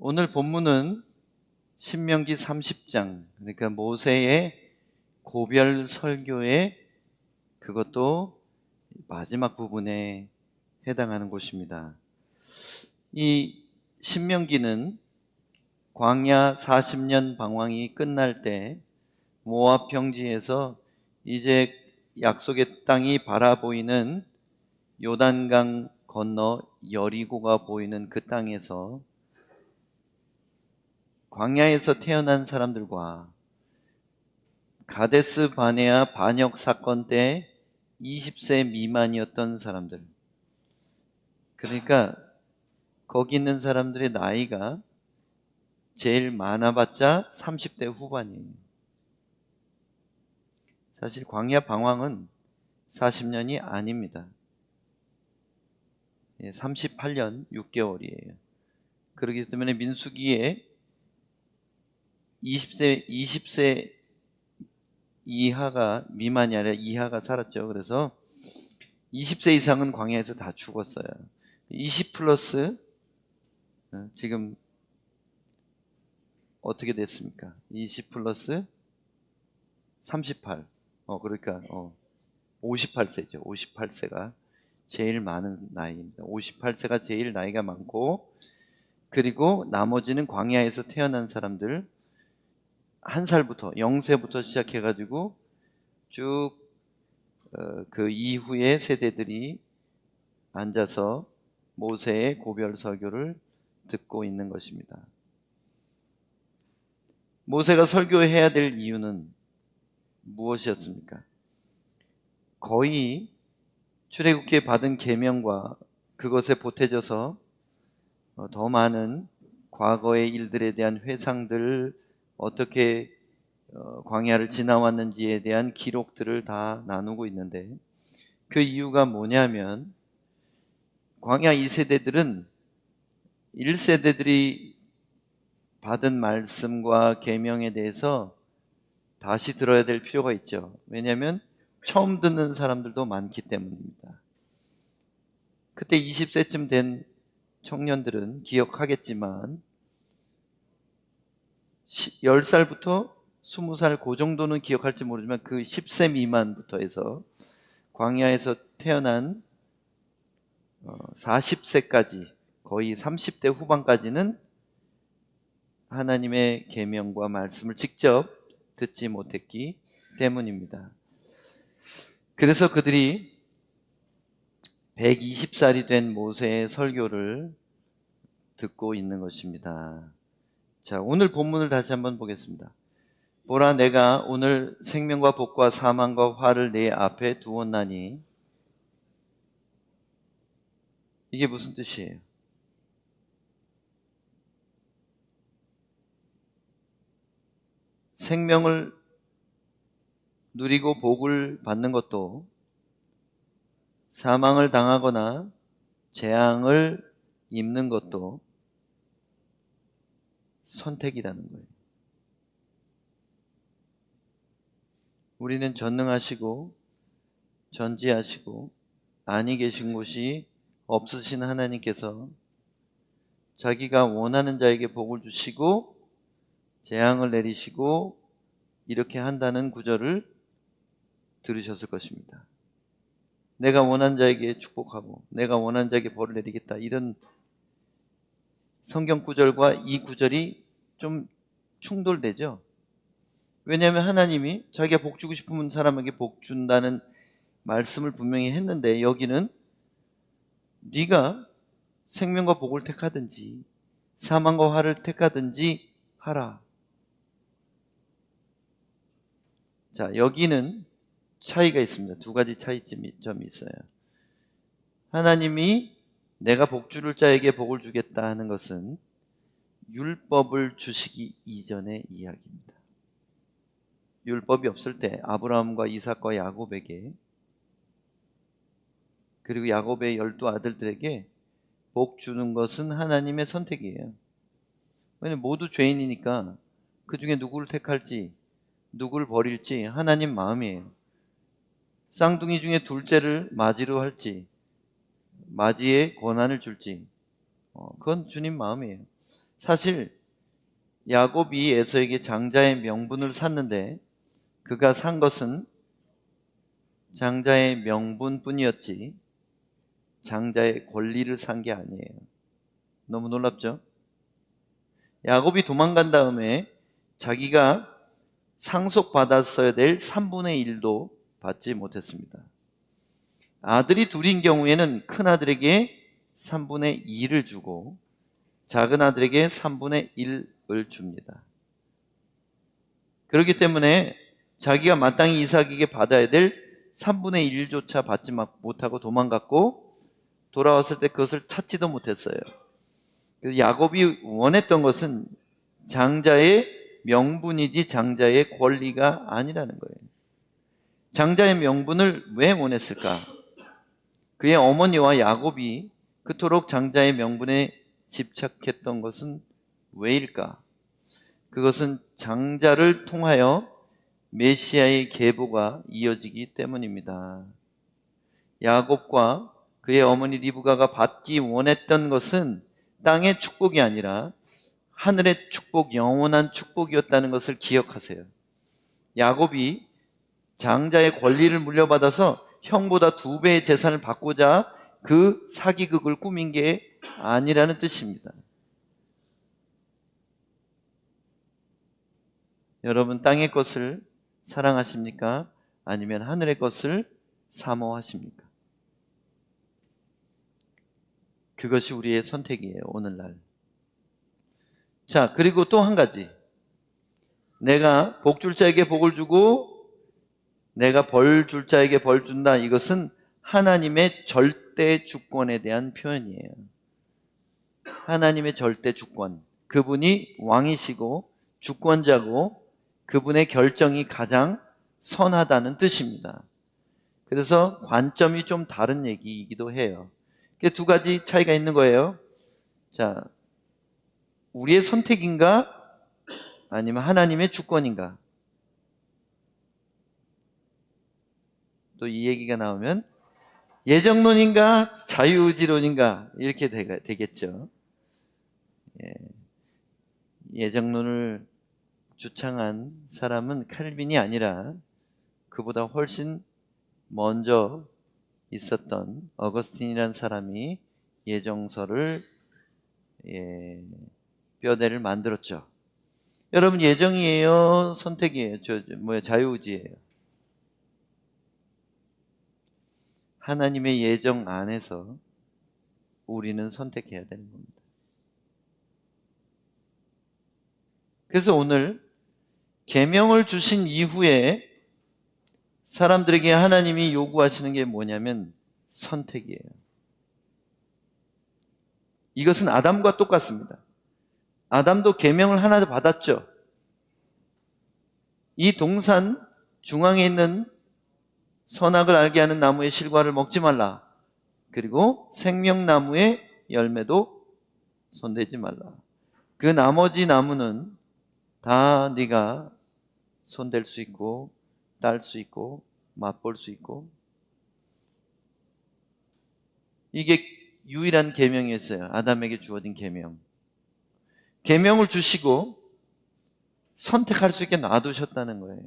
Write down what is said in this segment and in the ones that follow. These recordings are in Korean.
오늘 본문은 신명기 30장, 그러니까 모세의 고별 설교의 그것도 마지막 부분에 해당하는 곳입니다. 이 신명기는 광야 40년 방황이 끝날 때 모압 평지에서 이제 약속의 땅이 바라보이는 요단강 건너 여리고가 보이는 그 땅에서 광야에서 태어난 사람들과 가데스 바네아 반역 사건 때 20세 미만이었던 사람들, 그러니까 거기 있는 사람들의 나이가 제일 많아봤자 30대 후반이에요. 사실 광야 방황은 40년이 아닙니다. 38년 6개월이에요. 그렇기 때문에 민수기에 20세 이하가 미만이 아니라 이하가 살았죠. 그래서 20세 이상은 광야에서 다 죽었어요. 20 플러스 지금 어떻게 됐습니까? 20 플러스 38. 그러니까 58세죠. 58세가 제일 많은 나이입니다. 58세가 제일 나이가 많고, 그리고 나머지는 광야에서 태어난 사람들, 1살부터 0세부터 시작해가지고 쭉 그 이후의 세대들이 앉아서 모세의 고별 설교를 듣고 있는 것입니다. 모세가 설교해야 될 이유는 무엇이었습니까? 거의 출애굽기에 받은 계명과 그것에 보태져서 더 많은 과거의 일들에 대한 회상들, 어떻게 광야를 지나왔는지에 대한 기록들을 다 나누고 있는데, 그 이유가 뭐냐면 광야 2세대들은 1세대들이 받은 말씀과 계명에 대해서 다시 들어야 될 필요가 있죠. 왜냐하면 처음 듣는 사람들도 많기 때문입니다. 그때 20세쯤 된 청년들은 기억하겠지만 10살부터 20살 그 정도는 기억할지 모르지만 그 10세 미만부터 해서 광야에서 태어난 40세까지 거의 30대 후반까지는 하나님의 계명과 말씀을 직접 듣지 못했기 때문입니다. 그래서 그들이 120살이 된 모세의 설교를 듣고 있는 것입니다. 자, 오늘 본문을 다시 한번 보겠습니다. 보라, 내가 오늘 생명과 복과 사망과 화를 내 앞에 두었나니. 이게 무슨 뜻이에요? 생명을 누리고 복을 받는 것도, 사망을 당하거나 재앙을 입는 것도 선택이라는 거예요. 우리는 전능하시고 전지하시고 아니 계신 곳이 없으신 하나님께서 자기가 원하는 자에게 복을 주시고 재앙을 내리시고 이렇게 한다는 구절을 들으셨을 것입니다. 내가 원하는 자에게 축복하고 내가 원하는 자에게 벌을 내리겠다, 이런 성경 구절과 이 구절이 좀 충돌되죠. 왜냐하면 하나님이 자기가 복 주고 싶으면 사람에게 복 준다는 말씀을 분명히 했는데, 여기는 네가 생명과 복을 택하든지 사망과 화를 택하든지 하라. 자, 여기는 차이가 있습니다. 두 가지 차이점이 있어요. 하나님이 내가 복 주를 자에게 복을 주겠다 하는 것은 율법을 주시기 이전의 이야기입니다. 율법이 없을 때 아브라함과 이삭과 야곱에게, 그리고 야곱의 12아들들에게 복 주는 것은 하나님의 선택이에요. 왜냐하면 모두 죄인이니까 그 중에 누구를 택할지 누구를 버릴지 하나님 마음이에요. 쌍둥이 중에 둘째를 맞이로 할지 맞이의 권한을 줄지 그건 주님 마음이에요. 사실 야곱이 에서에게 장자의 명분을 샀는데 그가 산 것은 장자의 명분뿐이었지 장자의 권리를 산 게 아니에요. 너무 놀랍죠? 야곱이 도망간 다음에 자기가 상속받았어야 될 3분의 1도 받지 못했습니다. 아들이 둘인 경우에는 큰 아들에게 3분의 2를 주고 작은 아들에게 3분의 1을 줍니다. 그렇기 때문에 자기가 마땅히 이삭에게 받아야 될 3분의 1조차 받지 못하고 도망갔고 돌아왔을 때 그것을 찾지도 못했어요. 그래서 야곱이 원했던 것은 장자의 명분이지 장자의 권리가 아니라는 거예요. 장자의 명분을 왜 원했을까? 그의 어머니와 야곱이 그토록 장자의 명분에 집착했던 것은 왜일까? 그것은 장자를 통하여 메시아의 계보가 이어지기 때문입니다. 야곱과 그의 어머니 리브가가 받기 원했던 것은 땅의 축복이 아니라 하늘의 축복, 영원한 축복이었다는 것을 기억하세요. 야곱이 장자의 권리를 물려받아서 형보다 2배의 재산을 받고자 그 사기극을 꾸민 게 아니라는 뜻입니다. 여러분, 땅의 것을 사랑하십니까? 아니면 하늘의 것을 사모하십니까? 그것이 우리의 선택이에요, 오늘날. 자, 그리고 또 한 가지. 내가 복 줄 자에게 복을 주고 내가 벌 줄 자에게 벌 준다. 이것은 하나님의 절대 주권에 대한 표현이에요. 하나님의 절대 주권. 그분이 왕이시고 주권자고 그분의 결정이 가장 선하다는 뜻입니다. 그래서 관점이 좀 다른 얘기이기도 해요. 두 가지 차이가 있는 거예요. 자, 우리의 선택인가? 아니면 하나님의 주권인가? 또 이 얘기가 나오면 예정론인가? 자유의지론인가? 이렇게 되겠죠. 예정론을 주창한 사람은 칼빈이 아니라 그보다 훨씬 먼저 있었던 어거스틴이라는 사람이 예정서를 뼈대를 만들었죠. 여러분, 예정이에요? 선택이에요? 자유의지예요? 하나님의 예정 안에서 우리는 선택해야 되는 겁니다. 그래서 오늘 계명을 주신 이후에 사람들에게 하나님이 요구하시는 게 뭐냐면 선택이에요. 이것은 아담과 똑같습니다. 아담도 계명을 하나 받았죠. 이 동산 중앙에 있는 선악을 알게 하는 나무의 실과를 먹지 말라. 그리고 생명나무의 열매도 손대지 말라. 그 나머지 나무는 다 네가 손댈 수 있고 딸 수 있고 맛볼 수 있고, 이게 유일한 계명이었어요. 아담에게 주어진 계명. 계명을 주시고 선택할 수 있게 놔두셨다는 거예요.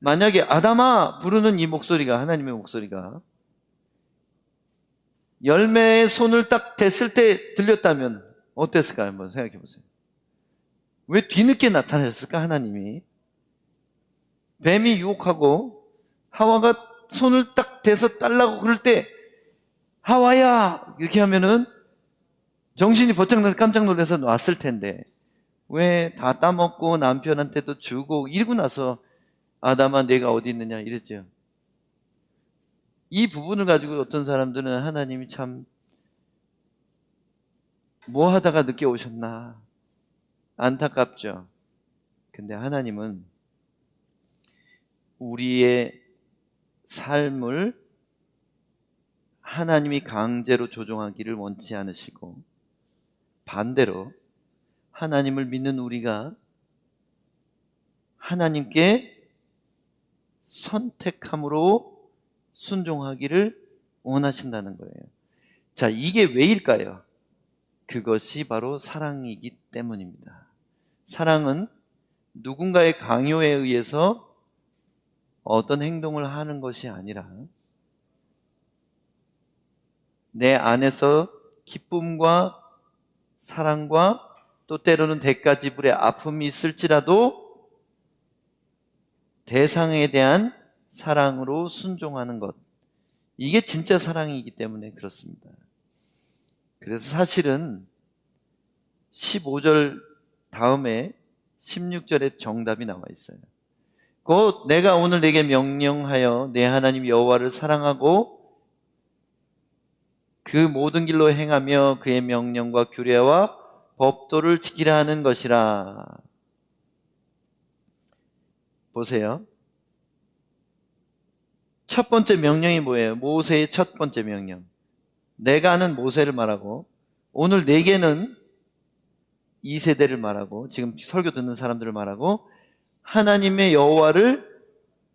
만약에 아담아 부르는 이 목소리가, 하나님의 목소리가 열매에 손을 딱 댔을 때 들렸다면 어땠을까요? 한번 생각해 보세요. 왜 뒤늦게 나타나셨을까? 하나님이 뱀이 유혹하고 하와가 손을 딱 대서 딸라고 그럴 때 하와야 이렇게 하면은 정신이 번쩍 깜짝 놀라서 놨을 텐데 왜 다 따먹고 남편한테도 주고 이러고 나서 아담아 내가 어디 있느냐 이랬죠. 이 부분을 가지고 어떤 사람들은 하나님이 참 뭐 하다가 늦게 오셨나 안타깝죠. 근데 하나님은 우리의 삶을 하나님이 강제로 조종하기를 원치 않으시고, 반대로 하나님을 믿는 우리가 하나님께 선택함으로 순종하기를 원하신다는 거예요. 자, 이게 왜일까요? 그것이 바로 사랑이기 때문입니다. 사랑은 누군가의 강요에 의해서 어떤 행동을 하는 것이 아니라 내 안에서 기쁨과 사랑과 또 때로는 대가 지불의 아픔이 있을지라도 대상에 대한 사랑으로 순종하는 것, 이게 진짜 사랑이기 때문에 그렇습니다. 그래서 사실은 15절 다음에 16절에 정답이 나와 있어요. 곧 내가 오늘 내게 명령하여 내 하나님 여호와를 사랑하고 그 모든 길로 행하며 그의 명령과 규례와 법도를 지키라 하는 것이라. 보세요. 첫 번째 명령이 뭐예요? 모세의 첫 번째 명령. 내가 아는 모세를 말하고 오늘 내게는 2세대를 말하고 지금 설교 듣는 사람들을 말하고 하나님의 여호와를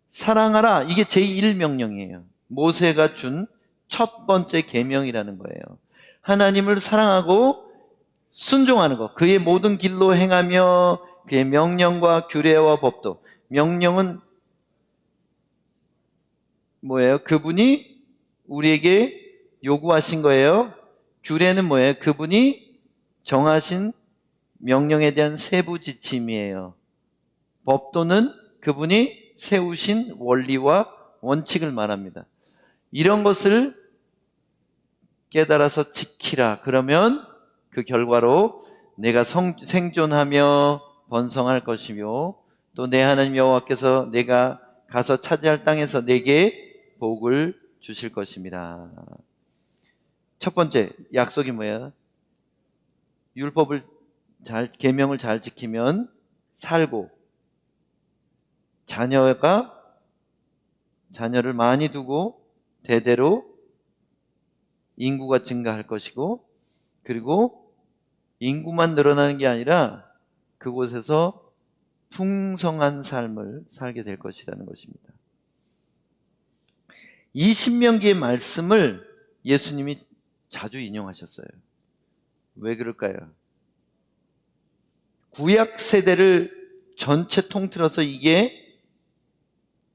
사랑하라. 이게 제1명령이에요. 모세가 준 첫 번째 계명이라는 거예요. 하나님을 사랑하고 순종하는 것, 그의 모든 길로 행하며 그의 명령과 규례와 법도. 명령은 뭐예요? 그분이 우리에게 요구하신 거예요. 규례는 뭐예요? 그분이 정하신 명령에 대한 세부 지침이에요. 법도는 그분이 세우신 원리와 원칙을 말합니다. 이런 것을 깨달아서 지키라. 그러면 그 결과로 내가 생존하며 번성할 것이며 또 내 하나님 여호와께서 내가 가서 차지할 땅에서 내게 복을 주실 것입니다. 첫 번째 약속이 뭐예요? 율법을 계명을 잘 지키면 살고 자녀를 많이 두고 대대로 인구가 증가할 것이고, 그리고 인구만 늘어나는 게 아니라 그곳에서 풍성한 삶을 살게 될 것이라는 것입니다. 이 신명기의 말씀을 예수님이 자주 인용하셨어요. 왜 그럴까요? 구약 세대를 전체 통틀어서 이게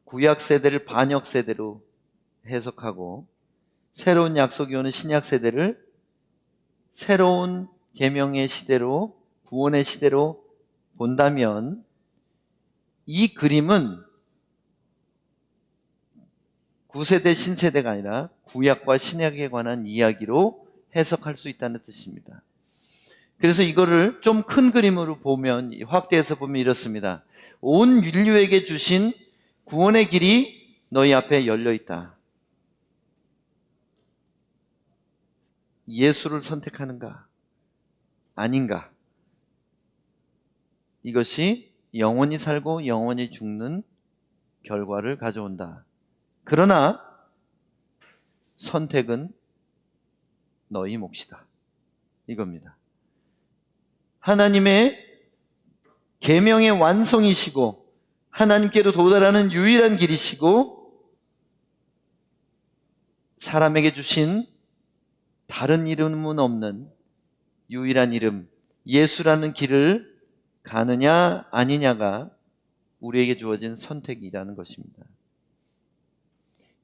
구약 세대를 반역 세대로 해석하고 새로운 약속이 오는 신약 세대를 새로운 계명의 시대로, 구원의 시대로 본다면 이 그림은 구세대 신세대가 아니라 구약과 신약에 관한 이야기로 해석할 수 있다는 뜻입니다. 그래서 이거를 좀 큰 그림으로 보면, 확대해서 보면 이렇습니다. 온 인류에게 주신 구원의 길이 너희 앞에 열려 있다. 예수를 선택하는가? 아닌가? 이것이 영원히 살고 영원히 죽는 결과를 가져온다. 그러나 선택은 너희 몫이다. 이겁니다. 하나님의 계명의 완성이시고 하나님께로 도달하는 유일한 길이시고 사람에게 주신 다른 이름은 없는 유일한 이름 예수라는 길을 가느냐 아니냐가 우리에게 주어진 선택이라는 것입니다.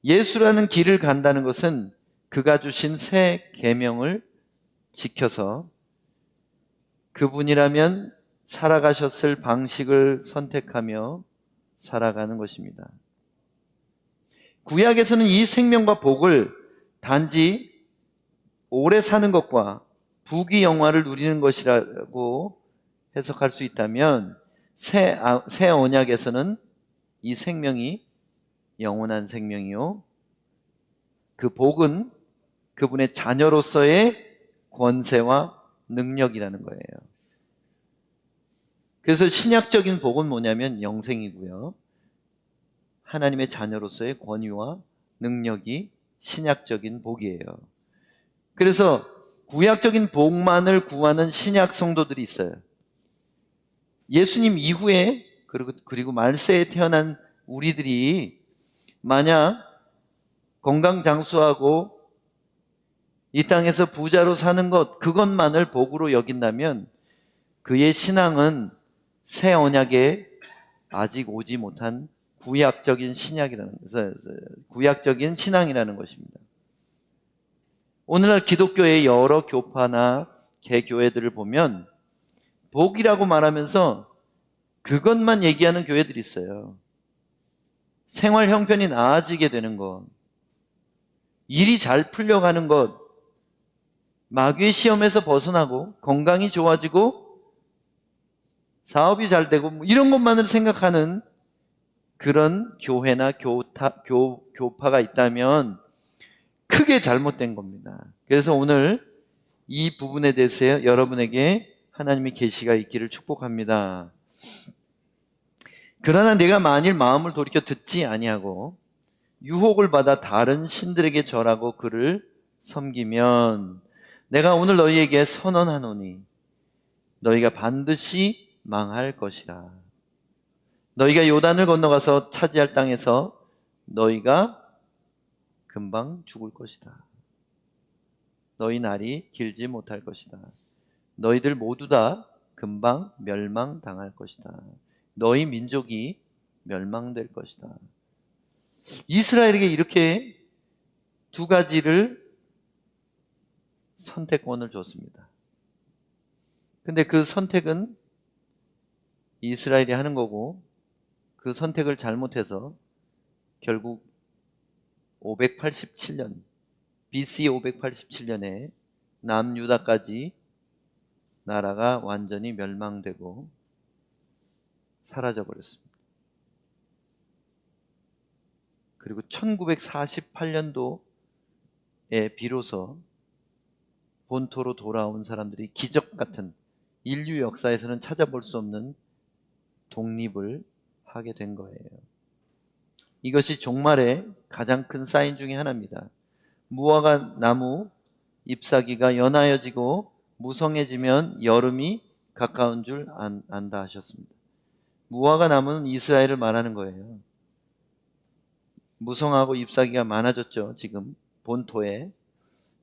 예수라는 길을 간다는 것은 그가 주신 새 계명을 지켜서 그분이라면 살아가셨을 방식을 선택하며 살아가는 것입니다. 구약에서는 이 생명과 복을 단지 오래 사는 것과 부귀 영화를 누리는 것이라고 해석할 수 있다면 새 언약에서는 이 생명이 영원한 생명이요, 그 복은 그분의 자녀로서의 권세와 능력이라는 거예요. 그래서 신약적인 복은 뭐냐면 영생이고요, 하나님의 자녀로서의 권위와 능력이 신약적인 복이에요. 그래서 구약적인 복만을 구하는 신약 성도들이 있어요. 예수님 이후에 그리고 말세에 태어난 우리들이 만약 건강장수하고 이 땅에서 부자로 사는 것, 그것만을 복으로 여긴다면 그의 신앙은 새 언약에 아직 오지 못한 구약적인 구약적인 신앙이라는 것입니다. 오늘날 기독교의 여러 교파나 개교회들을 보면 복이라고 말하면서 그것만 얘기하는 교회들이 있어요. 생활 형편이 나아지게 되는 것, 일이 잘 풀려가는 것, 마귀의 시험에서 벗어나고 건강이 좋아지고 사업이 잘 되고 이런 것만을 생각하는 그런 교회나 교파가 있다면 크게 잘못된 겁니다. 그래서 오늘 이 부분에 대해서 여러분에게 하나님의 계시가 있기를 축복합니다. 그러나 내가 만일 마음을 돌이켜 듣지 아니하고 유혹을 받아 다른 신들에게 절하고 그를 섬기면 내가 오늘 너희에게 선언하노니 너희가 반드시 망할 것이라. 너희가 요단을 건너가서 차지할 땅에서 너희가 금방 죽을 것이다. 너희 날이 길지 못할 것이다. 너희들 모두 다 금방 멸망당할 것이다. 너희 민족이 멸망될 것이다. 이스라엘에게 이렇게 두 가지를 선택권을 줬습니다. 근데 그 선택은 이스라엘이 하는 거고 그 선택을 잘못해서 결국 587년 BC 587년에 남유다까지 나라가 완전히 멸망되고 사라져버렸습니다. 그리고 1948년도에 비로소 본토로 돌아온 사람들이 기적 같은 인류 역사에서는 찾아볼 수 없는 독립을 하게 된 거예요. 이것이 종말의 가장 큰 사인 중에 하나입니다. 무화과 나무 잎사귀가 연하여지고 무성해지면 여름이 가까운 줄 안다 하셨습니다. 무화과 나무는 이스라엘을 말하는 거예요. 무성하고 잎사귀가 많아졌죠. 지금 본토에.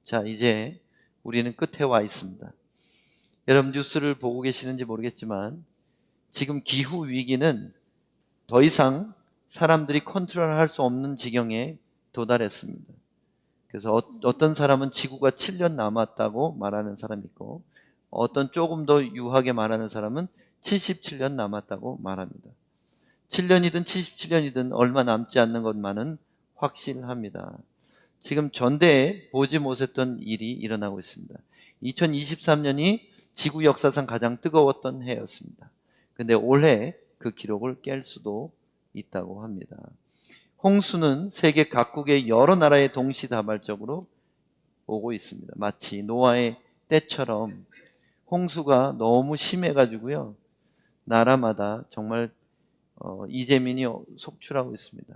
자, 이제 우리는 끝에 와 있습니다. 여러분 뉴스를 보고 계시는지 모르겠지만 지금 기후 위기는 더 이상 사람들이 컨트롤할 수 없는 지경에 도달했습니다. 그래서 어떤 사람은 지구가 7년 남았다고 말하는 사람이 있고 어떤 조금 더 유하게 말하는 사람은 77년 남았다고 말합니다. 7년이든 77년이든 얼마 남지 않는 것만은 확실합니다. 지금 전대에 보지 못했던 일이 일어나고 있습니다. 2023년이 지구 역사상 가장 뜨거웠던 해였습니다. 근데 올해 그 기록을 깰 수도 있다고 합니다. 홍수는 세계 각국의 여러 나라에 동시다발적으로 오고 있습니다. 마치 노아의 때처럼 홍수가 너무 심해가지고요. 나라마다 정말 이재민이 속출하고 있습니다.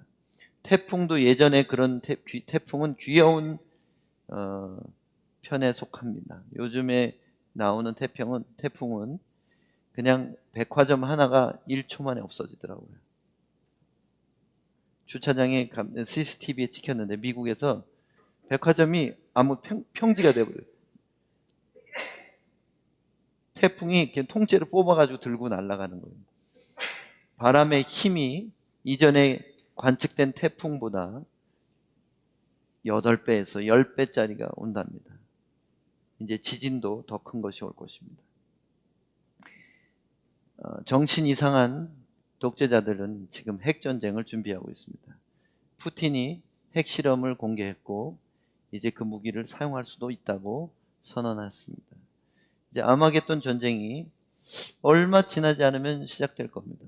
태풍도 예전에 그런 태풍은 귀여운 편에 속합니다. 요즘에 나오는 태풍은 그냥 백화점 하나가 1초 만에 없어지더라고요. 주차장에 CCTV에 찍혔는데 미국에서 백화점이 아무 평지가 돼버려요. 태풍이 그냥 통째로 뽑아가지고 들고 날아가는 거예요. 바람의 힘이 이전에 관측된 태풍보다 8배에서 10배짜리가 온답니다. 이제 지진도 더 큰 것이 올 것입니다. 정신 이상한 독재자들은 지금 핵전쟁을 준비하고 있습니다. 푸틴이 핵실험을 공개했고 이제 그 무기를 사용할 수도 있다고 선언했습니다. 이제 아마겟돈 전쟁이 얼마 지나지 않으면 시작될 겁니다.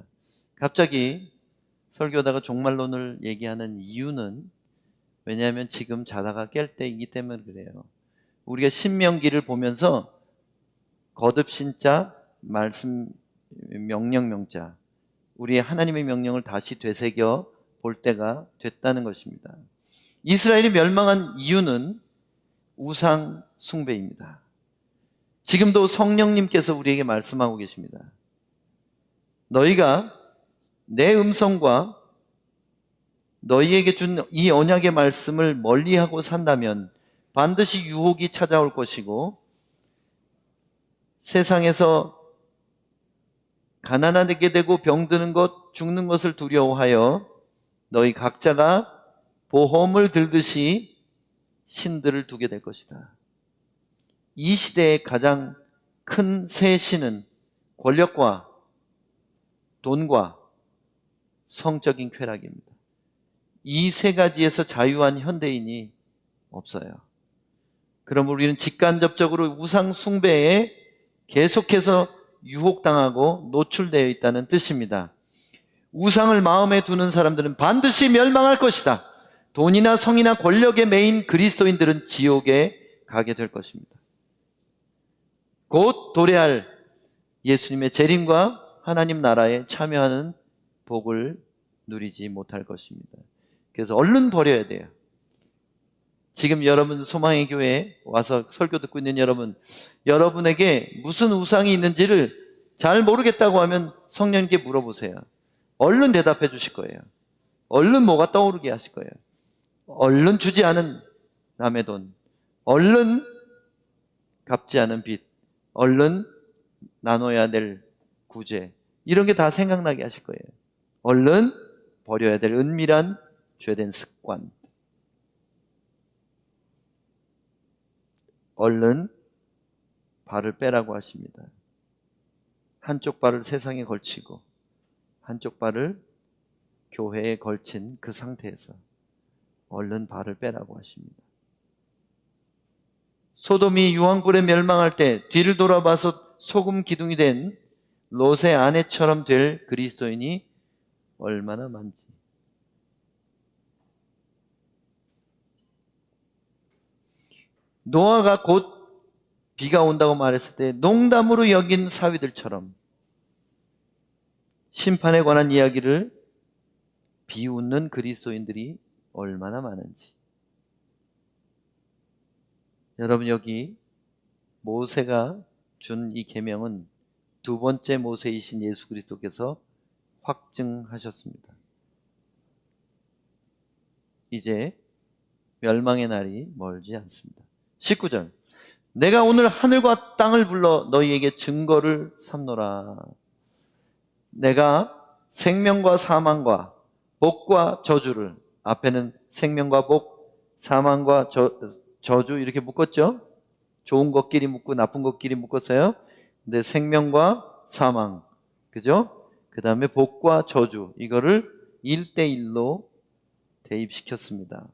갑자기 설교하다가 종말론을 얘기하는 이유는 왜냐하면 지금 자다가 깰 때이기 때문에 그래요. 우리가 신명기를 보면서 거듭 신자, 말씀 명령자 우리의 하나님의 명령을 다시 되새겨 볼 때가 됐다는 것입니다. 이스라엘이 멸망한 이유는 우상 숭배입니다. 지금도 성령님께서 우리에게 말씀하고 계십니다. 너희가 내 음성과 너희에게 준 이 언약의 말씀을 멀리하고 산다면 반드시 유혹이 찾아올 것이고 세상에서 가난하게 되고 병드는 것, 죽는 것을 두려워하여 너희 각자가 보험을 들듯이 신들을 두게 될 것이다. 이 시대의 가장 큰 세 신은 권력과 돈과 성적인 쾌락입니다. 이 세 가지에서 자유한 현대인이 없어요. 그럼 우리는 직간접적으로 우상 숭배에 계속해서 유혹당하고 노출되어 있다는 뜻입니다. 우상을 마음에 두는 사람들은 반드시 멸망할 것이다. 돈이나 성이나 권력에 매인 그리스도인들은 지옥에 가게 될 것입니다. 곧 도래할 예수님의 재림과 하나님 나라에 참여하는 복을 누리지 못할 것입니다. 그래서 얼른 버려야 돼요. 지금 여러분 소망의 교회에 와서 설교 듣고 있는 여러분에게 무슨 우상이 있는지를 잘 모르겠다고 하면 성령님께 물어보세요. 얼른 대답해 주실 거예요. 얼른 뭐가 떠오르게 하실 거예요. 얼른 주지 않은 남의 돈, 얼른 갚지 않은 빚, 얼른 나눠야 될 구제, 이런 게 다 생각나게 하실 거예요. 얼른 버려야 될 은밀한 죄된 습관, 얼른 발을 빼라고 하십니다. 한쪽 발을 세상에 걸치고 한쪽 발을 교회에 걸친 그 상태에서 얼른 발을 빼라고 하십니다. 소돔이 유황불에 멸망할 때 뒤를 돌아봐서 소금 기둥이 된 롯의 아내처럼 될 그리스도인이 얼마나 많지. 노아가 곧 비가 온다고 말했을 때 농담으로 여긴 사위들처럼 심판에 관한 이야기를 비웃는 그리스도인들이 얼마나 많은지. 여러분, 여기 모세가 준 이 계명은 두 번째 모세이신 예수 그리스도께서 확증하셨습니다. 이제 멸망의 날이 멀지 않습니다. 19절, 내가 오늘 하늘과 땅을 불러 너희에게 증거를 삼노라. 내가 생명과 사망과 복과 저주를, 앞에는 생명과 복, 사망과 저주 이렇게 묶었죠. 좋은 것끼리 묶고 나쁜 것끼리 묶었어요. 근데 생명과 사망, 그죠? 그 다음에 복과 저주, 이거를 1대1로 대입시켰습니다.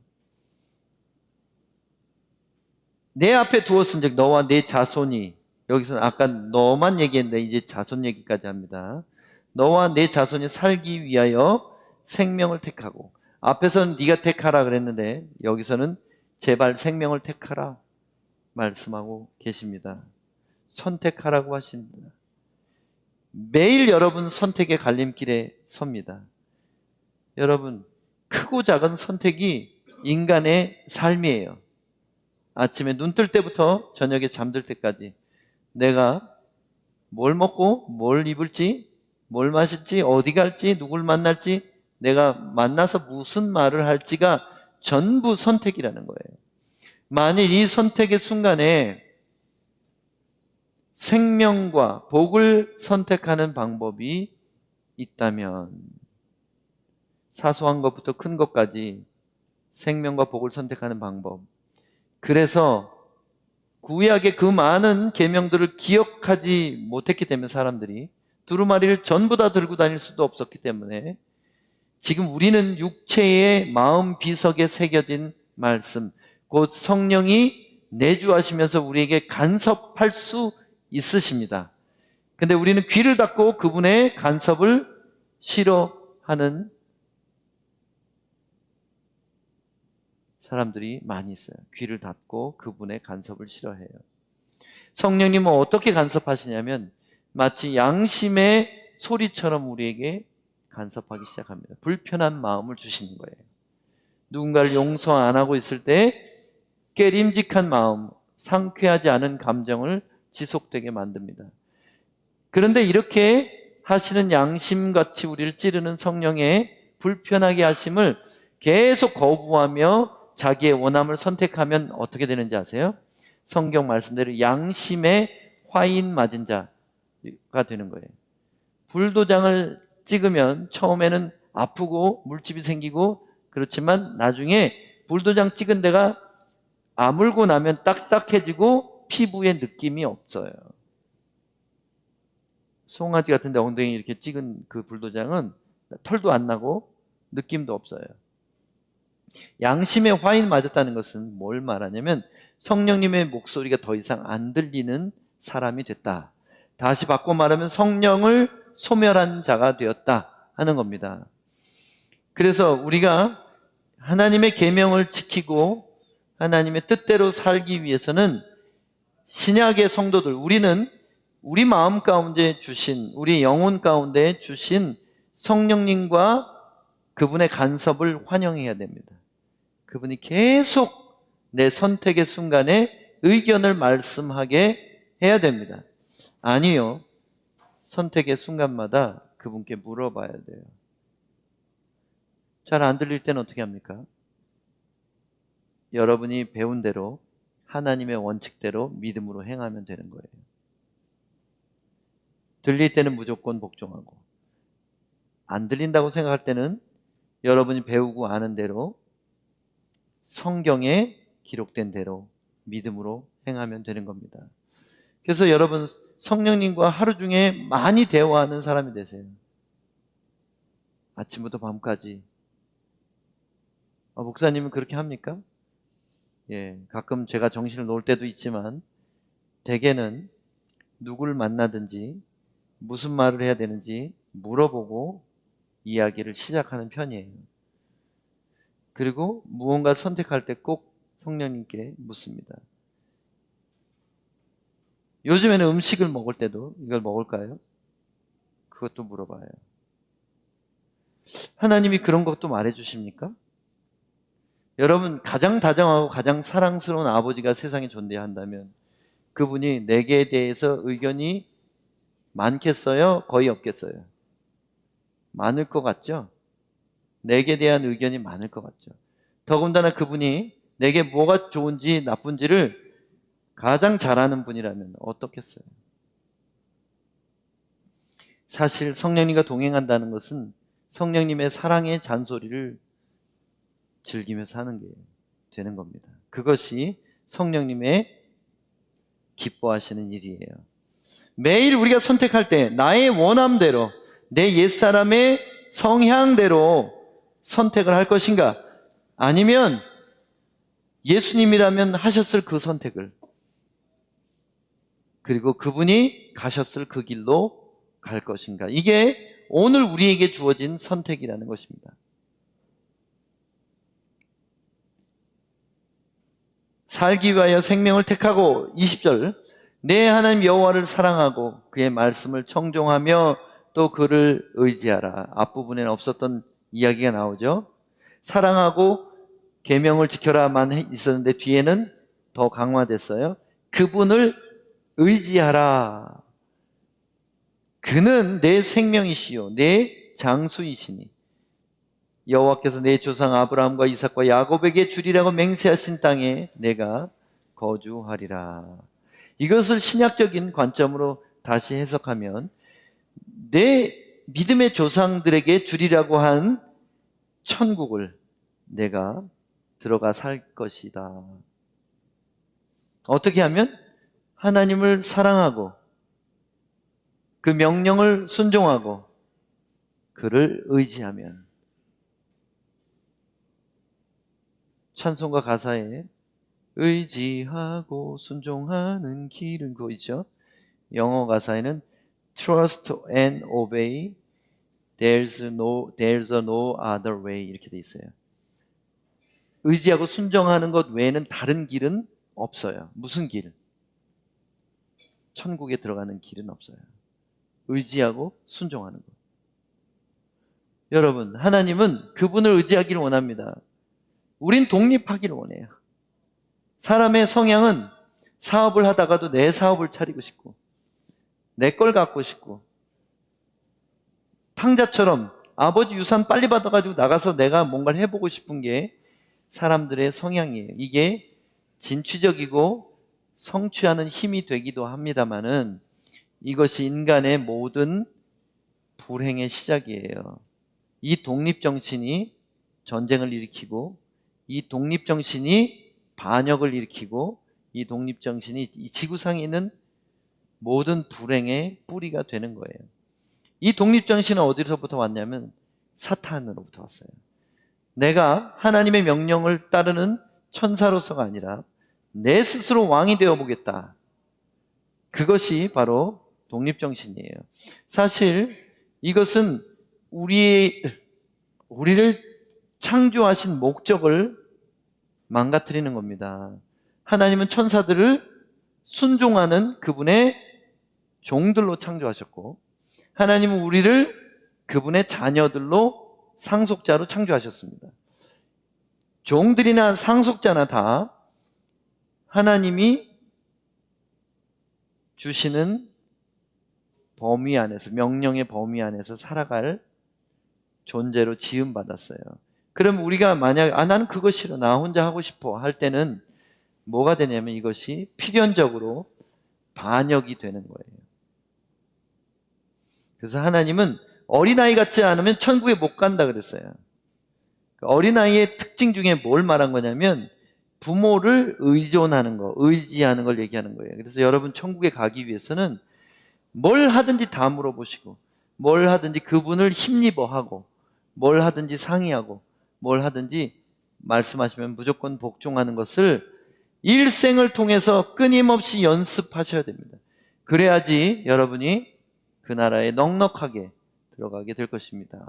내 앞에 두었은즉 너와 내 자손이, 여기서는 아까 너만 얘기했는데 이제 자손 얘기까지 합니다. 너와 내 자손이 살기 위하여 생명을 택하고, 앞에서는 네가 택하라 그랬는데 여기서는 제발 생명을 택하라 말씀하고 계십니다. 선택하라고 하십니다. 매일 여러분 선택의 갈림길에 섭니다. 여러분, 크고 작은 선택이 인간의 삶이에요. 아침에 눈 뜰 때부터 저녁에 잠들 때까지 내가 뭘 먹고 뭘 입을지, 뭘 마실지, 어디 갈지, 누굴 만날지, 내가 만나서 무슨 말을 할지가 전부 선택이라는 거예요. 만일 이 선택의 순간에 생명과 복을 선택하는 방법이 있다면, 사소한 것부터 큰 것까지 생명과 복을 선택하는 방법. 그래서 구약의 그 많은 계명들을 기억하지 못했기 때문에 사람들이 두루마리를 전부 다 들고 다닐 수도 없었기 때문에 지금 우리는 육체의 마음 비석에 새겨진 말씀, 곧 성령이 내주하시면서 우리에게 간섭할 수 있으십니다. 근데 우리는 귀를 닫고 그분의 간섭을 싫어하는 사람들이 많이 있어요. 귀를 닫고 그분의 간섭을 싫어해요. 성령님은 어떻게 간섭하시냐면 마치 양심의 소리처럼 우리에게 간섭하기 시작합니다. 불편한 마음을 주시는 거예요. 누군가를 용서 안 하고 있을 때 깨림직한 마음, 상쾌하지 않은 감정을 지속되게 만듭니다. 그런데 이렇게 하시는 양심같이 우리를 찌르는 성령의 불편하게 하심을 계속 거부하며 자기의 원함을 선택하면 어떻게 되는지 아세요? 성경 말씀대로 양심에 화인 맞은 자가 되는 거예요. 불도장을 찍으면 처음에는 아프고 물집이 생기고 그렇지만 나중에 불도장 찍은 데가 아물고 나면 딱딱해지고 피부에 느낌이 없어요. 송아지 같은 데 엉덩이 이렇게 찍은 그 불도장은 털도 안 나고 느낌도 없어요. 양심에 화인 맞았다는 것은 뭘 말하냐면 성령님의 목소리가 더 이상 안 들리는 사람이 됐다. 다시 바꿔 말하면 성령을 소멸한 자가 되었다 하는 겁니다. 그래서 우리가 하나님의 계명을 지키고 하나님의 뜻대로 살기 위해서는 신약의 성도들, 우리는 우리 마음 가운데 주신, 우리 영혼 가운데 주신 성령님과 그분의 간섭을 환영해야 됩니다. 그분이 계속 내 선택의 순간에 의견을 말씀하게 해야 됩니다. 아니요. 선택의 순간마다 그분께 물어봐야 돼요. 잘 안 들릴 때는 어떻게 합니까? 여러분이 배운 대로 하나님의 원칙대로 믿음으로 행하면 되는 거예요. 들릴 때는 무조건 복종하고, 안 들린다고 생각할 때는 여러분이 배우고 아는 대로 성경에 기록된 대로 믿음으로 행하면 되는 겁니다. 그래서 여러분 성령님과 하루 중에 많이 대화하는 사람이 되세요. 아침부터 밤까지. 목사님은 그렇게 합니까? 예, 가끔 제가 정신을 놓을 때도 있지만 대개는 누구를 만나든지 무슨 말을 해야 되는지 물어보고 이야기를 시작하는 편이에요. 그리고 무언가 선택할 때 꼭 성령님께 묻습니다. 요즘에는 음식을 먹을 때도 이걸 먹을까요? 그것도 물어봐요. 하나님이 그런 것도 말해주십니까? 여러분 가장 다정하고 가장 사랑스러운 아버지가 세상에 존재한다면 그분이 내게 대해서 의견이 많겠어요? 거의 없겠어요? 많을 것 같죠? 내게 대한 의견이 많을 것 같죠. 더군다나 그분이 내게 뭐가 좋은지 나쁜지를 가장 잘 아는 분이라면 어떻겠어요? 사실 성령님과 동행한다는 것은 성령님의 사랑의 잔소리를 즐기면서 하는 게 되는 겁니다. 그것이 성령님의 기뻐하시는 일이에요. 매일 우리가 선택할 때 나의 원함대로 내 옛사람의 성향대로 선택을 할 것인가? 아니면 예수님이라면 하셨을 그 선택을, 그리고 그분이 가셨을 그 길로 갈 것인가? 이게 오늘 우리에게 주어진 선택이라는 것입니다. 살기 위하여 생명을 택하고 20절 내 하나님 여호와를 사랑하고 그의 말씀을 청종하며 또 그를 의지하라. 앞부분에는 없었던 이야기가 나오죠. 사랑하고 계명을 지켜라만 있었는데 뒤에는 더 강화됐어요. 그분을 의지하라. 그는 내 생명이시요 내 장수이시니 여호와께서 내 조상 아브라함과 이삭과 야곱에게 주리라고 맹세하신 땅에 내가 거주하리라. 이것을 신약적인 관점으로 다시 해석하면 내 믿음의 조상들에게 주리라고 한 천국을 내가 들어가 살 것이다. 어떻게 하면? 하나님을 사랑하고 그 명령을 순종하고 그를 의지하면. 찬송가 가사에 의지하고 순종하는 길은 그거 있죠. 영어 가사에는 Trust and obey, there's a no other way 이렇게 돼 있어요. 의지하고 순종하는 것 외에는 다른 길은 없어요. 무슨 길? 천국에 들어가는 길은 없어요. 의지하고 순종하는 것. 여러분, 하나님은 그분을 의지하기를 원합니다. 우린 독립하기를 원해요. 사람의 성향은 사업을 하다가도 내 사업을 차리고 싶고 내 걸 갖고 싶고 탕자처럼 아버지 유산 빨리 받아가지고 나가서 내가 뭔가를 해보고 싶은 게 사람들의 성향이에요. 이게 진취적이고 성취하는 힘이 되기도 합니다마는 이것이 인간의 모든 불행의 시작이에요. 이 독립정신이 전쟁을 일으키고, 이 독립정신이 반역을 일으키고, 이 독립정신이 이 지구상에 있는 모든 불행의 뿌리가 되는 거예요. 이 독립정신은 어디서부터 왔냐면 사탄으로부터 왔어요. 내가 하나님의 명령을 따르는 천사로서가 아니라 내 스스로 왕이 되어보겠다. 그것이 바로 독립정신이에요. 사실 이것은 우리를 창조하신 목적을 망가뜨리는 겁니다. 하나님은 천사들을 순종하는 그분의 종들로 창조하셨고, 하나님은 우리를 그분의 자녀들로 상속자로 창조하셨습니다. 종들이나 상속자나 다 하나님이 주시는 범위 안에서, 명령의 범위 안에서 살아갈 존재로 지음받았어요. 그럼 우리가 만약 나는 그거 싫어, 나 혼자 하고 싶어 할 때는 뭐가 되냐면 이것이 필연적으로 반역이 되는 거예요. 그래서 하나님은 어린아이 같지 않으면 천국에 못 간다 그랬어요. 어린아이의 특징 중에 뭘 말한 거냐면 부모를 의존하는 거, 의지하는 걸 얘기하는 거예요. 그래서 여러분 천국에 가기 위해서는 뭘 하든지 다 물어보시고, 뭘 하든지 그분을 힘입어하고, 뭘 하든지 상의하고, 뭘 하든지 말씀하시면 무조건 복종하는 것을 일생을 통해서 끊임없이 연습하셔야 됩니다. 그래야지 여러분이 그 나라에 넉넉하게 들어가게 될 것입니다.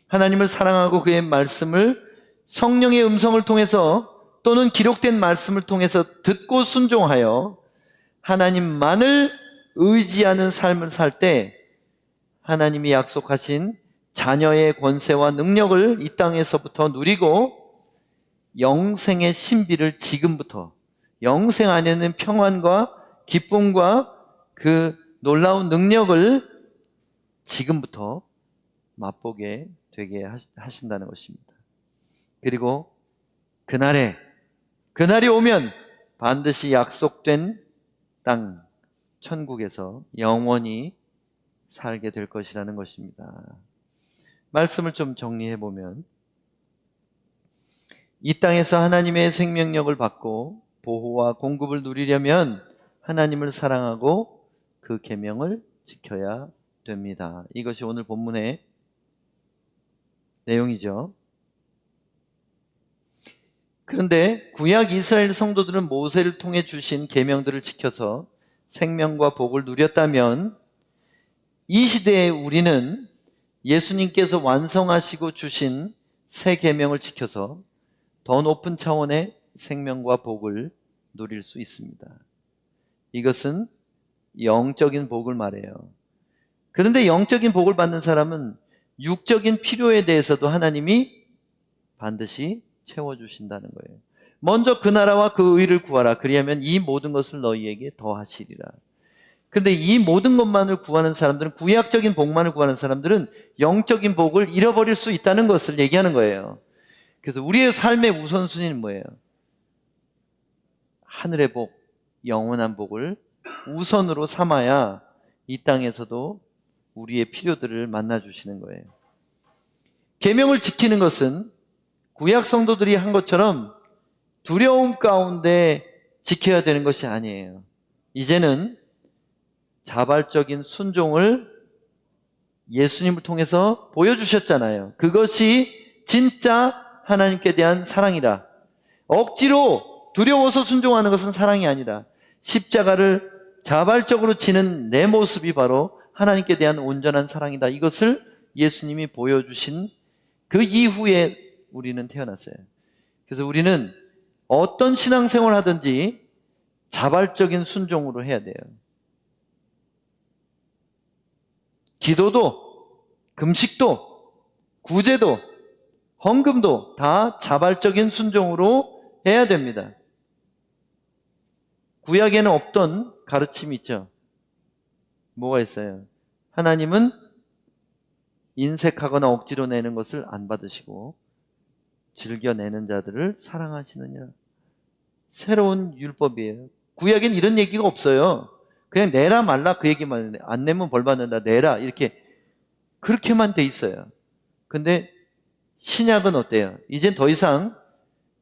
하나님을 사랑하고 그의 말씀을 성령의 음성을 통해서 또는 기록된 말씀을 통해서 듣고 순종하여 하나님만을 의지하는 삶을 살 때 하나님이 약속하신 자녀의 권세와 능력을 이 땅에서부터 누리고 영생의 신비를 지금부터, 영생 안에는 평안과 기쁨과 그 놀라운 능력을 지금부터 맛보게 되게 하신다는 것입니다. 그리고 그날이 오면 반드시 약속된 땅, 천국에서 영원히 살게 될 것이라는 것입니다. 말씀을 좀 정리해 보면, 이 땅에서 하나님의 생명력을 받고 보호와 공급을 누리려면 하나님을 사랑하고 그 계명을 지켜야 됩니다. 이것이 오늘 본문의 내용이죠. 그런데 구약 이스라엘 성도들은 모세를 통해 주신 계명들을 지켜서 생명과 복을 누렸다면, 이 시대에 우리는 예수님께서 완성하시고 주신 새 계명을 지켜서 더 높은 차원의 생명과 복을 누릴 수 있습니다. 이것은 영적인 복을 말해요. 그런데 영적인 복을 받는 사람은 육적인 필요에 대해서도 하나님이 반드시 채워주신다는 거예요. 먼저 그 나라와 그 의를 구하라. 그리하면 이 모든 것을 너희에게 더하시리라. 그런데 이 모든 것만을 구하는 사람들은, 구약적인 복만을 구하는 사람들은 영적인 복을 잃어버릴 수 있다는 것을 얘기하는 거예요. 그래서 우리의 삶의 우선순위는 뭐예요? 하늘의 복, 영원한 복을 우선으로 삼아야 이 땅에서도 우리의 필요들을 만나주시는 거예요. 계명을 지키는 것은 구약 성도들이 한 것처럼 두려움 가운데 지켜야 되는 것이 아니에요. 이제는 자발적인 순종을 예수님을 통해서 보여주셨잖아요. 그것이 진짜 하나님께 대한 사랑이라. 억지로 두려워서 순종하는 것은 사랑이 아니라 십자가를 자발적으로 지는 내 모습이 바로 하나님께 대한 온전한 사랑이다. 이것을 예수님이 보여주신 그 이후에 우리는 태어났어요. 그래서 우리는 어떤 신앙생활을 하든지 자발적인 순종으로 해야 돼요. 기도도, 금식도, 구제도, 헌금도 다 자발적인 순종으로 해야 됩니다. 구약에는 없던 가르침이 있죠. 뭐가 있어요? 하나님은 인색하거나 억지로 내는 것을 안 받으시고 즐겨내는 자들을 사랑하시느냐. 새로운 율법이에요. 구약엔 이런 얘기가 없어요. 그냥 내라 말라 그 얘기만 해. 안 내면 벌 받는다. 내라 이렇게 그렇게만 돼 있어요. 근데 신약은 어때요? 이젠 더 이상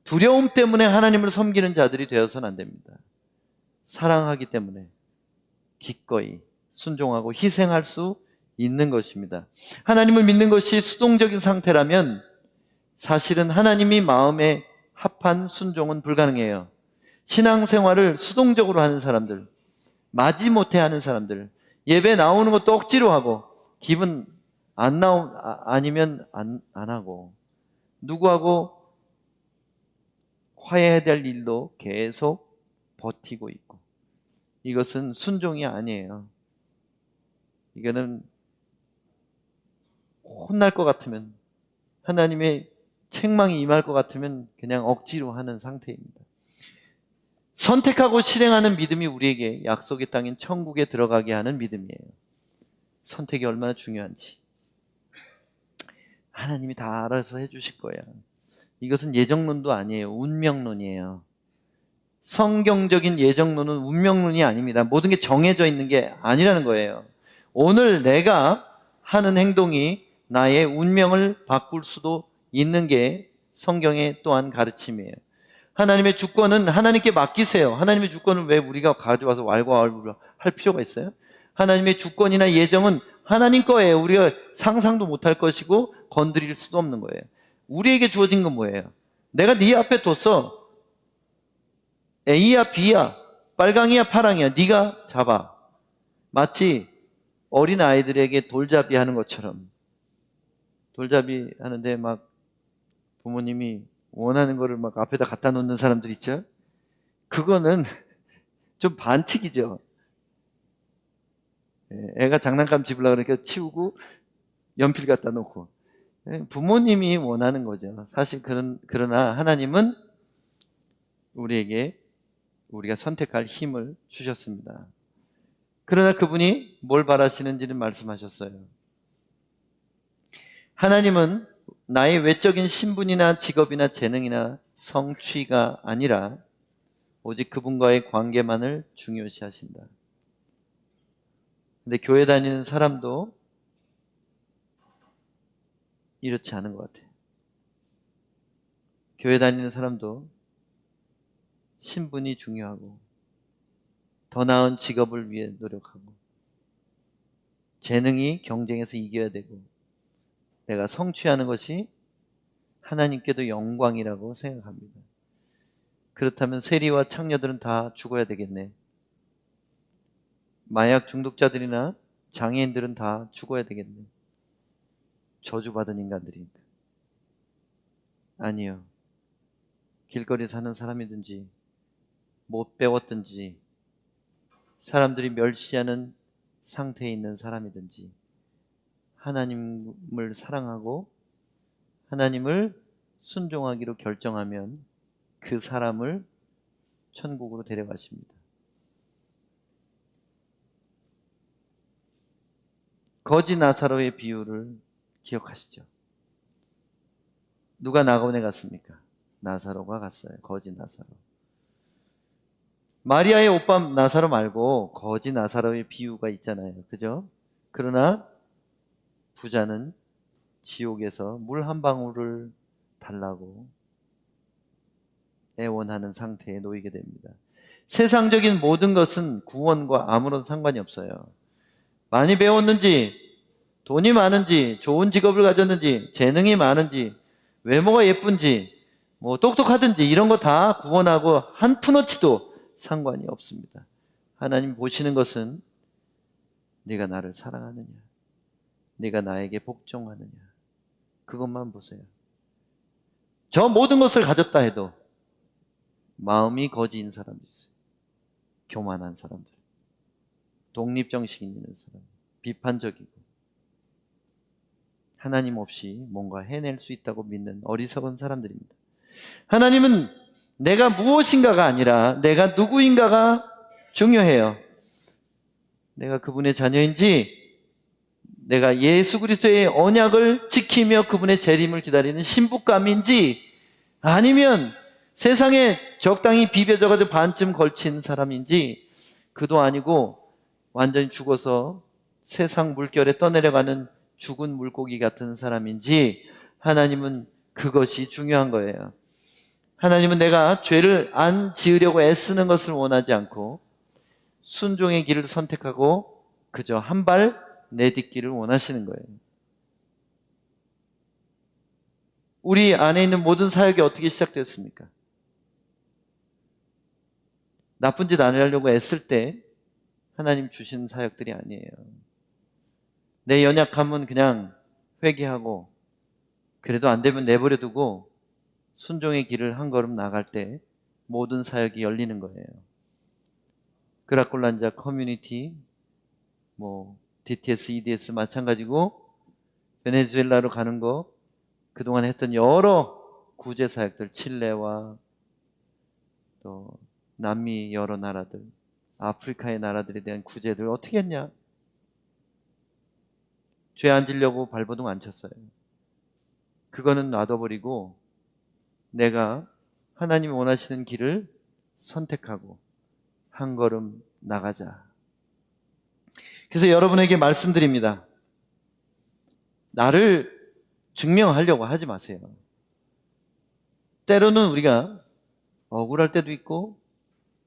두려움 때문에 하나님을 섬기는 자들이 되어서는 안 됩니다. 사랑하기 때문에 기꺼이 순종하고 희생할 수 있는 것입니다. 하나님을 믿는 것이 수동적인 상태라면 사실은 하나님이 마음에 합한 순종은 불가능해요. 신앙생활을 수동적으로 하는 사람들, 마지못해 하는 사람들, 예배 나오는 것도 억지로 하고 기분 아니면 안 하고, 누구하고 화해해야 될 일도 계속 버티고 있고, 이것은 순종이 아니에요. 이거는 혼날 것 같으면, 하나님의 책망이 임할 것 같으면 그냥 억지로 하는 상태입니다. 선택하고 실행하는 믿음이 우리에게 약속의 땅인 천국에 들어가게 하는 믿음이에요. 선택이 얼마나 중요한지 하나님이 다 알아서 해주실 거예요. 이것은 예정론도 아니에요. 운명론이에요. 성경적인 예정론은 운명론이 아닙니다. 모든 게 정해져 있는 게 아니라는 거예요. 오늘 내가 하는 행동이 나의 운명을 바꿀 수도 있는 게 성경의 또한 가르침이에요. 하나님의 주권은 하나님께 맡기세요. 하나님의 주권을 왜 우리가 가져와서 왈가왈부를 할 필요가 있어요? 하나님의 주권이나 예정은 하나님 거예요. 우리가 상상도 못할 것이고 건드릴 수도 없는 거예요. 우리에게 주어진 건 뭐예요? 내가 네 앞에 뒀어. A야 B야 빨강이야 파랑이야 네가 잡아. 마치 어린 아이들에게 돌잡이 하는 것처럼, 돌잡이 하는데 막 부모님이 원하는 거를 막 앞에다 갖다 놓는 사람들 있죠? 그거는 좀 반칙이죠. 애가 장난감 집으려고 그러니까 치우고 연필 갖다 놓고. 부모님이 원하는 거죠. 사실 그러나 하나님은 우리에게 우리가 선택할 힘을 주셨습니다. 그러나 그분이 뭘 바라시는지는 말씀하셨어요. 하나님은 나의 외적인 신분이나 직업이나 재능이나 성취가 아니라 오직 그분과의 관계만을 중요시 하신다. 근데 교회 다니는 사람도 이렇지 않은 것 같아요. 교회 다니는 사람도 신분이 중요하고 더 나은 직업을 위해 노력하고 재능이 경쟁에서 이겨야 되고 내가 성취하는 것이 하나님께도 영광이라고 생각합니다. 그렇다면 세리와 창녀들은 다 죽어야 되겠네. 마약 중독자들이나 장애인들은 다 죽어야 되겠네. 저주받은 인간들이니까. 아니요. 길거리 사는 사람이든지 못 배웠든지 사람들이 멸시하는 상태에 있는 사람이든지 하나님을 사랑하고 하나님을 순종하기로 결정하면 그 사람을 천국으로 데려가십니다. 거지 나사로의 비유를 기억하시죠? 누가 낙원에 갔습니까? 나사로가 갔어요. 거지 나사로. 마리아의 오빠 나사로 말고 거지 나사로의 비유가 있잖아요. 그죠? 그러나 부자는 지옥에서 물 한 방울을 달라고 애원하는 상태에 놓이게 됩니다. 세상적인 모든 것은 구원과 아무런 상관이 없어요. 많이 배웠는지, 돈이 많은지, 좋은 직업을 가졌는지, 재능이 많은지, 외모가 예쁜지, 뭐 똑똑하든지 이런 거 다 구원하고 한 푼어치도 상관이 없습니다. 하나님 보시는 것은 네가 나를 사랑하느냐, 네가 나에게 복종하느냐, 그것만 보세요. 저 모든 것을 가졌다 해도 마음이 거지인 사람도 있어요. 교만한 사람들, 독립정신이 있는 사람, 비판적이고 하나님 없이 뭔가 해낼 수 있다고 믿는 어리석은 사람들입니다. 하나님은 내가 무엇인가가 아니라 내가 누구인가가 중요해요. 내가 그분의 자녀인지, 내가 예수 그리스도의 언약을 지키며 그분의 재림을 기다리는 신부감인지, 아니면 세상에 적당히 비벼져가지고 반쯤 걸친 사람인지, 그도 아니고 완전히 죽어서 세상 물결에 떠내려가는 죽은 물고기 같은 사람인지, 하나님은 그것이 중요한 거예요. 하나님은 내가 죄를 안 지으려고 애쓰는 것을 원하지 않고 순종의 길을 선택하고 그저 한 발 내딛기를 원하시는 거예요. 우리 안에 있는 모든 사역이 어떻게 시작됐습니까? 나쁜 짓 안 하려고 애쓸 때 하나님 주신 사역들이 아니에요. 내 연약함은 그냥 회개하고 그래도 안 되면 내버려 두고 순종의 길을 한 걸음 나갈 때 모든 사역이 열리는 거예요. 그라콜란자 커뮤니티, DTS, EDS 마찬가지고, 베네수엘라로 가는 거, 그동안 했던 여러 구제 사역들, 칠레와 또 남미 여러 나라들, 아프리카의 나라들에 대한 구제들 어떻게 했냐? 죄 안 지려고 발버둥 안 쳤어요. 그거는 놔둬버리고 내가 하나님이 원하시는 길을 선택하고 한 걸음 나가자. 그래서 여러분에게 말씀드립니다. 나를 증명하려고 하지 마세요. 때로는 우리가 억울할 때도 있고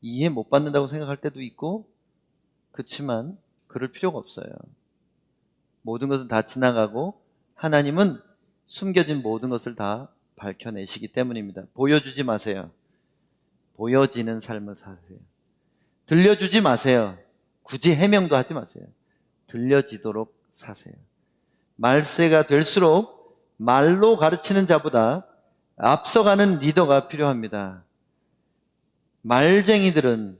이해 못 받는다고 생각할 때도 있고, 그렇지만 그럴 필요가 없어요. 모든 것은 다 지나가고 하나님은 숨겨진 모든 것을 다 밝혀내시기 때문입니다. 보여주지 마세요. 보여지는 삶을 사세요. 들려주지 마세요. 굳이 해명도 하지 마세요. 들려지도록 사세요. 말세가 될수록 말로 가르치는 자보다 앞서가는 리더가 필요합니다. 말쟁이들은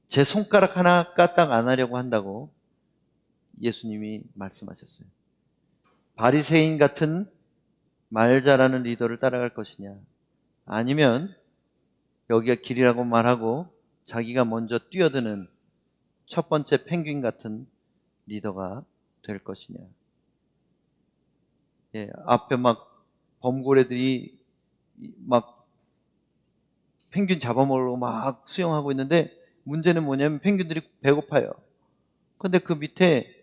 제 손가락 하나 까딱 안 하려고 한다고 예수님이 말씀하셨어요. 바리새인 같은 말 잘하는 리더를 따라갈 것이냐, 아니면 여기가 길이라고 말하고 자기가 먼저 뛰어드는 첫 번째 펭귄 같은 리더가 될 것이냐. 앞에 막 범고래들이 막 펭귄 잡아먹으려고 막 수영하고 있는데, 문제는 뭐냐면 펭귄들이 배고파요. 근데 그 밑에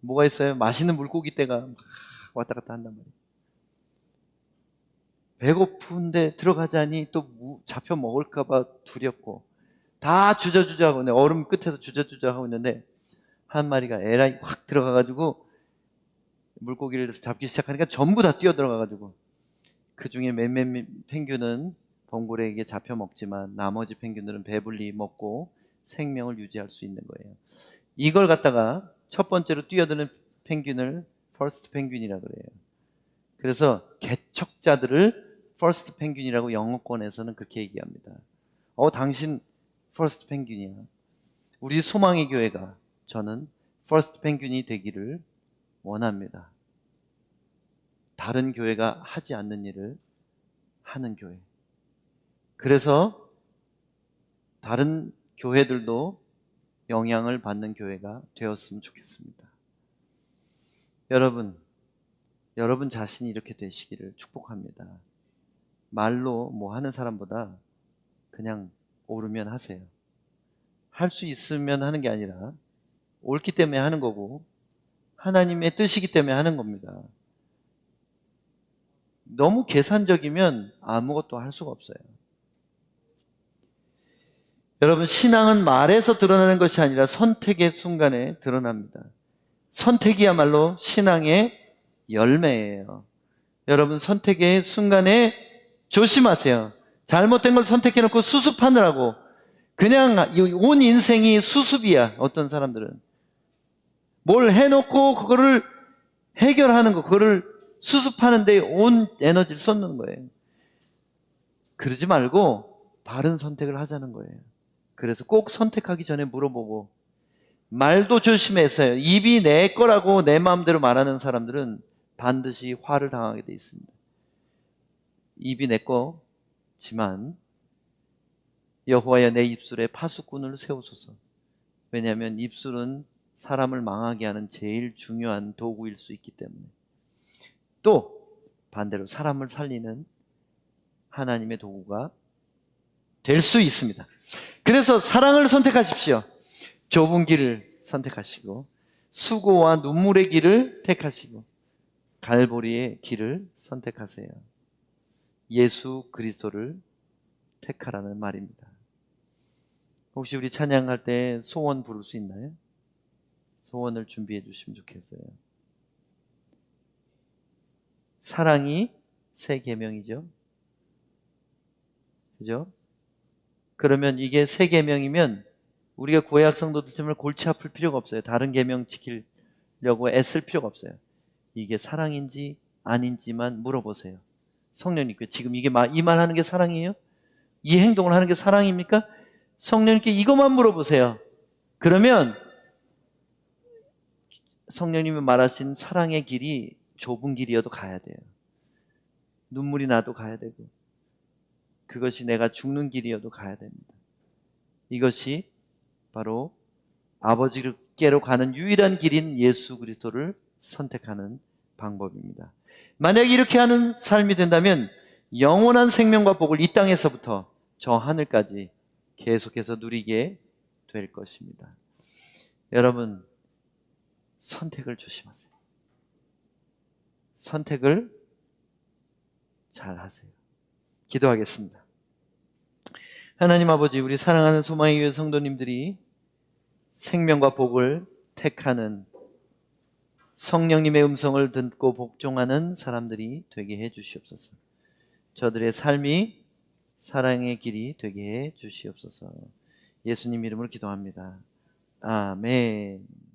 뭐가 있어요? 맛있는 물고기 떼가 막 왔다 갔다 한단 말이에요. 배고픈데 들어가자니 또 잡혀 먹을까봐 두렵고 다 주저주저하고 있는데, 얼음 끝에서 주저주저하고 있는데 한 마리가 에라이 확 들어가가지고 물고기를 잡기 시작하니까 전부 다 뛰어 들어가가지고, 그 중에 몇몇 펭귄은 범고래에게 잡혀 먹지만 나머지 펭귄들은 배불리 먹고 생명을 유지할 수 있는 거예요. 이걸 갖다가 첫 번째로 뛰어드는 펭귄을 퍼스트 펭귄이라고 그래요. 그래서 개척자들을 퍼스트 펭귄이라고 영어권에서는 그렇게 얘기합니다. 당신 퍼스트 펭귄이야. 우리 소망의 교회가, 저는 퍼스트 펭귄이 되기를 원합니다. 다른 교회가 하지 않는 일을 하는 교회. 그래서 다른 교회들도 영향을 받는 교회가 되었으면 좋겠습니다. 여러분 자신이 이렇게 되시기를 축복합니다. 말로 뭐 하는 사람보다 그냥 오르면 하세요. 할 수 있으면 하는 게 아니라 옳기 때문에 하는 거고 하나님의 뜻이기 때문에 하는 겁니다. 너무 계산적이면 아무것도 할 수가 없어요. 여러분, 신앙은 말에서 드러나는 것이 아니라 선택의 순간에 드러납니다. 선택이야말로 신앙의 열매예요. 여러분, 선택의 순간에 조심하세요. 잘못된 걸 선택해놓고 수습하느라고 그냥 온 인생이 수습이야. 어떤 사람들은 뭘 해놓고 그거를 해결하는 거, 그거를 수습하는 데 온 에너지를 쏟는 거예요. 그러지 말고 바른 선택을 하자는 거예요. 그래서 꼭 선택하기 전에 물어보고, 말도 조심해서요. 입이 내 거라고 내 마음대로 말하는 사람들은 반드시 화를 당하게 돼 있습니다. 입이 내 거지만 여호와여 내 입술에 파수꾼을 세우소서. 왜냐하면 입술은 사람을 망하게 하는 제일 중요한 도구일 수 있기 때문에. 또 반대로 사람을 살리는 하나님의 도구가 될 수 있습니다. 그래서 사랑을 선택하십시오. 좁은 길을 선택하시고 수고와 눈물의 길을 택하시고 갈보리의 길을 선택하세요. 예수 그리스도를 택하라는 말입니다. 혹시 우리 찬양할 때 소원 부를 수 있나요? 소원을 준비해 주시면 좋겠어요. 사랑이 새 계명이죠. 그죠? 그러면 이게 새 계명이면 우리가 구약 성도들처럼 골치 아플 필요가 없어요. 다른 계명 지키려고 애쓸 필요가 없어요. 이게 사랑인지 아닌지만 물어보세요. 성령님께 지금 이게 이 말 하는 게 사랑이에요? 이 행동을 하는 게 사랑입니까? 성령님께 이것만 물어보세요. 그러면 성령님이 말하신 사랑의 길이 좁은 길이어도 가야 돼요. 눈물이 나도 가야 되고 그것이 내가 죽는 길이어도 가야 됩니다. 이것이 바로 아버지께로 가는 유일한 길인 예수 그리스도를 선택하는 방법입니다. 만약 이렇게 하는 삶이 된다면 영원한 생명과 복을 이 땅에서부터 저 하늘까지 계속해서 누리게 될 것입니다. 여러분, 선택을 조심하세요. 선택을 잘 하세요. 기도하겠습니다. 하나님 아버지, 우리 사랑하는 소망의 교회 성도님들이 생명과 복을 택하는 성령님의 음성을 듣고 복종하는 사람들이 되게 해 주시옵소서. 저들의 삶이 사랑의 길이 되게 해 주시옵소서. 예수님 이름으로 기도합니다. 아멘.